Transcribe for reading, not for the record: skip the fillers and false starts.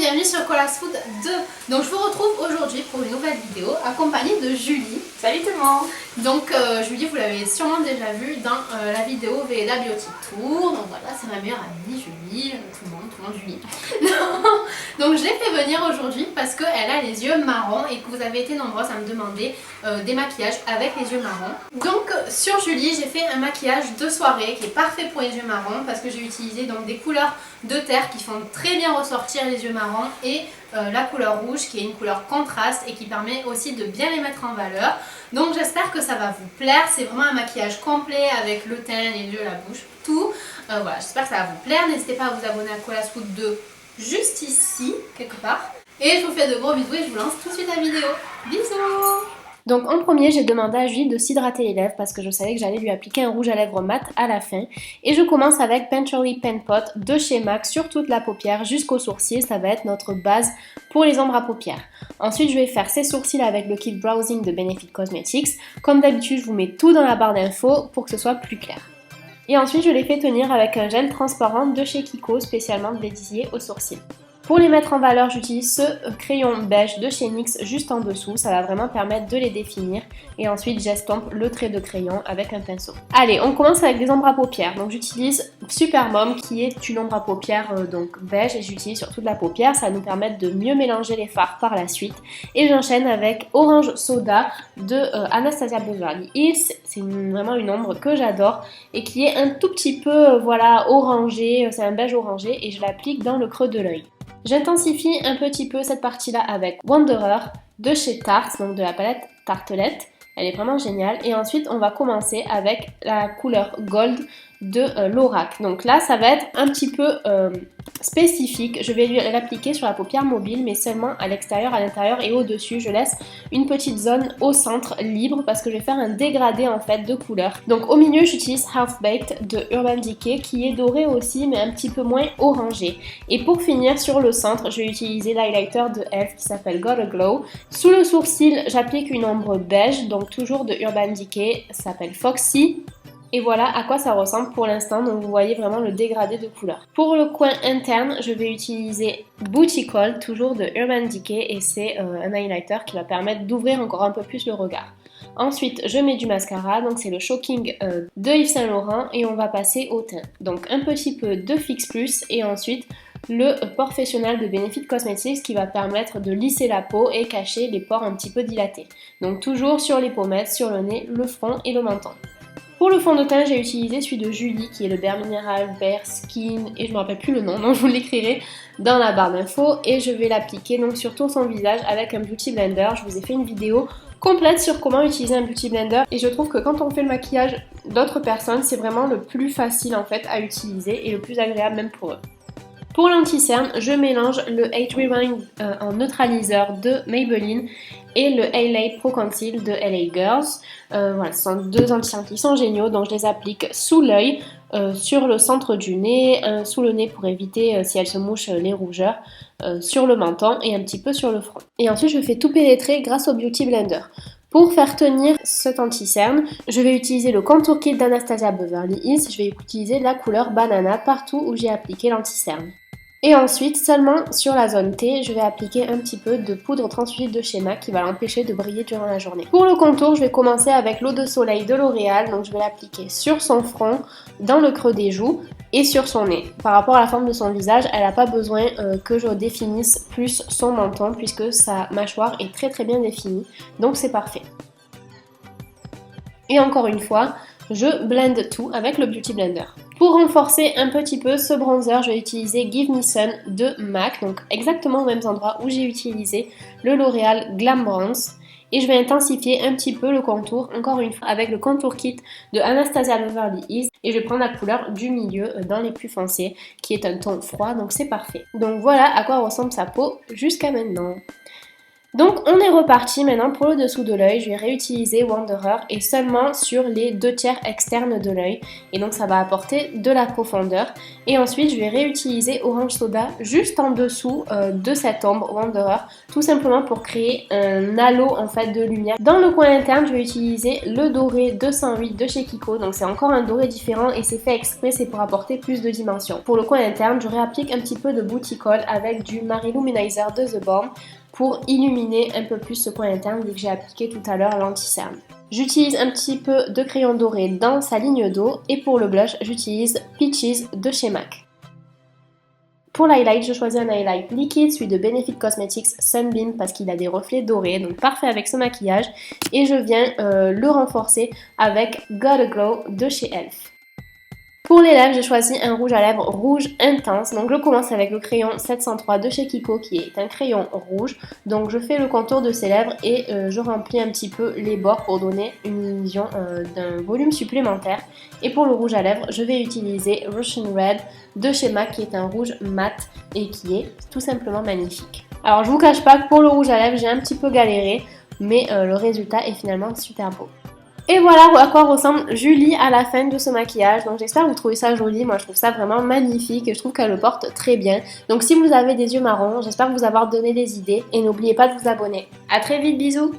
bienvenue sur Cola's Food 2. Donc je vous retrouve aujourd'hui pour une nouvelle vidéo accompagnée de Julie. Salut tout le monde. Donc Julie, vous l'avez sûrement déjà vue dans la vidéo Veda Beauty Tour. Donc voilà, c'est ma meilleure amie Julie, tout le monde Julie. Donc je l'ai fait venir aujourd'hui parce qu'elle a les yeux marrons et que vous avez été nombreuses à me demander des maquillages avec les yeux marrons. Donc sur Julie, j'ai fait un maquillage de soirée qui est parfait pour les yeux marrons parce que j'ai utilisé donc des couleurs de terre qui font très bien ressortir les yeux marrons et la couleur rouge qui est une couleur contraste et qui permet aussi de bien les mettre en valeur. Donc j'espère que ça va vous plaire, c'est vraiment un maquillage complet avec le teint, les yeux, la bouche, tout. Voilà, j'espère que ça va vous plaire, n'hésitez pas à vous abonner à Cola's Food 2 juste ici, quelque part. Et je vous fais de gros bisous et je vous lance tout de suite la vidéo. Bisous! Donc en premier, j'ai demandé à Julie de s'hydrater les lèvres parce que je savais que j'allais lui appliquer un rouge à lèvres mat à la fin. Et je commence avec Painterly Pen Pot de chez MAC sur toute la paupière jusqu'au sourcil. Ça va être notre base pour les ombres à paupières. Ensuite, je vais faire ses sourcils avec le kit Browsing de Benefit Cosmetics. Comme d'habitude, je vous mets tout dans la barre d'infos pour que ce soit plus clair. Et ensuite, je les fais tenir avec un gel transparent de chez Kiko, spécialement dédié aux sourcils. Pour les mettre en valeur, j'utilise ce crayon beige de chez NYX juste en dessous. Ça va vraiment permettre de les définir. Et ensuite, j'estompe le trait de crayon avec un pinceau. Allez, on commence avec des ombres à paupières. Donc j'utilise Super Mom qui est une ombre à paupières donc beige et j'utilise sur toute la paupière. Ça va nous permettre de mieux mélanger les fards par la suite. Et j'enchaîne avec Orange Soda de Anastasia Beverly Hills. C'est vraiment une ombre que j'adore et qui est un tout petit peu voilà orangé. C'est un beige orangé et je l'applique dans le creux de l'œil. J'intensifie un petit peu cette partie-là avec Wanderer de chez Tarte, donc de la palette Tartelette. Elle est vraiment géniale. Et ensuite, on va commencer avec la couleur Gold de Lorac. Donc là, ça va être un petit peu spécifique. Je vais l'appliquer sur la paupière mobile, mais seulement à l'extérieur, à l'intérieur et au-dessus. Je laisse une petite zone au centre libre parce que je vais faire un dégradé en fait de couleur. Donc au milieu, j'utilise Half Baked de Urban Decay qui est doré aussi, mais un petit peu moins orangé. Et pour finir, sur le centre, je vais utiliser l'highlighter de e.l.f. qui s'appelle Got a Glow. Sous le sourcil, j'applique une ombre beige, donc toujours de Urban Decay, ça s'appelle Foxy. Et voilà à quoi ça ressemble pour l'instant, donc vous voyez vraiment le dégradé de couleur. Pour le coin interne, je vais utiliser Booty Call, toujours de Urban Decay, et c'est un highlighter qui va permettre d'ouvrir encore un peu plus le regard. Ensuite, je mets du mascara, donc c'est le Shocking de Yves Saint Laurent, et on va passer au teint. Donc un petit peu de Fix Plus, et ensuite le Professionnel de Benefit Cosmetics qui va permettre de lisser la peau et cacher les pores un petit peu dilatés. Donc toujours sur les pommettes, sur le nez, le front et le menton. Pour le fond de teint, j'ai utilisé celui de Julie qui est le Bare Mineral Bare Skin et je ne me rappelle plus le nom, donc je vous l'écrirai dans la barre d'infos et je vais l'appliquer donc sur tout son visage avec un Beauty Blender. Je vous ai fait une vidéo complète sur comment utiliser un Beauty Blender et je trouve que quand on fait le maquillage d'autres personnes, c'est vraiment le plus facile en fait à utiliser et le plus agréable même pour eux. Pour l'anti-cerne, je mélange le Age Rewind en neutraliseur de Maybelline et le LA Pro Conceal de LA Girls. Voilà, ce sont deux anti-cernes qui sont géniaux, donc je les applique sous l'œil, sur le centre du nez, sous le nez pour éviter, si elles se mouchent, les rougeurs, sur le menton et un petit peu sur le front. Et ensuite, je fais tout pénétrer grâce au Beauty Blender. Pour faire tenir cet anti-cerne, je vais utiliser le Contour Kit d'Anastasia Beverly Hills. Je vais utiliser la couleur Banana partout où j'ai appliqué l'anti-cerne. Et ensuite, seulement sur la zone T, je vais appliquer un petit peu de poudre translucide de chez MAC qui va l'empêcher de briller durant la journée. Pour le contour, je vais commencer avec l'eau de soleil de L'Oréal, donc je vais l'appliquer sur son front, dans le creux des joues et sur son nez. Par rapport à la forme de son visage, elle n'a pas besoin que je définisse plus son menton puisque sa mâchoire est très très bien définie, donc c'est parfait. Et encore une fois, je blende tout avec le Beauty Blender. Pour renforcer un petit peu ce bronzer, je vais utiliser Give Me Sun de MAC, donc exactement aux mêmes endroits où j'ai utilisé le L'Oréal Glam Bronze. Et je vais intensifier un petit peu le contour, encore une fois, avec le Contour Kit de Anastasia Beverly Hills. Et je vais prendre la couleur du milieu dans les plus foncés, qui est un ton froid, donc c'est parfait. Donc voilà à quoi ressemble sa peau jusqu'à maintenant. Donc on est reparti maintenant pour le dessous de l'œil, je vais réutiliser Wanderer et seulement sur les 2/3 externes de l'œil et donc ça va apporter de la profondeur et ensuite je vais réutiliser Orange Soda juste en dessous de cette ombre Wanderer tout simplement pour créer un halo en fait de lumière. Dans le coin interne je vais utiliser le doré 208 de chez Kiko, donc c'est encore un doré différent et c'est fait exprès, c'est pour apporter plus de dimension. Pour le coin interne je réapplique un petit peu de Bouticole avec du Marie Luminizer de The Balm pour illuminer un peu plus ce coin interne vu que j'ai appliqué tout à l'heure l'anti-cerne. J'utilise un petit peu de crayon doré dans sa ligne d'eau et pour le blush j'utilise Peaches de chez MAC. Pour l'highlight, je choisis un highlight liquide, celui de Benefit Cosmetics Sunbeam parce qu'il a des reflets dorés, donc parfait avec ce maquillage. Et je viens le renforcer avec Got a Glow de chez Elf. Pour les lèvres, j'ai choisi un rouge à lèvres rouge intense. Donc je commence avec le crayon 703 de chez Kiko qui est un crayon rouge. Donc je fais le contour de ses lèvres et je remplis un petit peu les bords pour donner une illusion d'un volume supplémentaire. Et pour le rouge à lèvres, je vais utiliser Russian Red de chez MAC qui est un rouge mat et qui est tout simplement magnifique. Alors je vous cache pas que pour le rouge à lèvres, j'ai un petit peu galéré, mais le résultat est finalement super beau. Et voilà à quoi ressemble Julie à la fin de ce maquillage. Donc j'espère que vous trouvez ça joli. Moi je trouve ça vraiment magnifique et je trouve qu'elle le porte très bien. Donc si vous avez des yeux marrons, j'espère vous avoir donné des idées et n'oubliez pas de vous abonner. À très vite, bisous!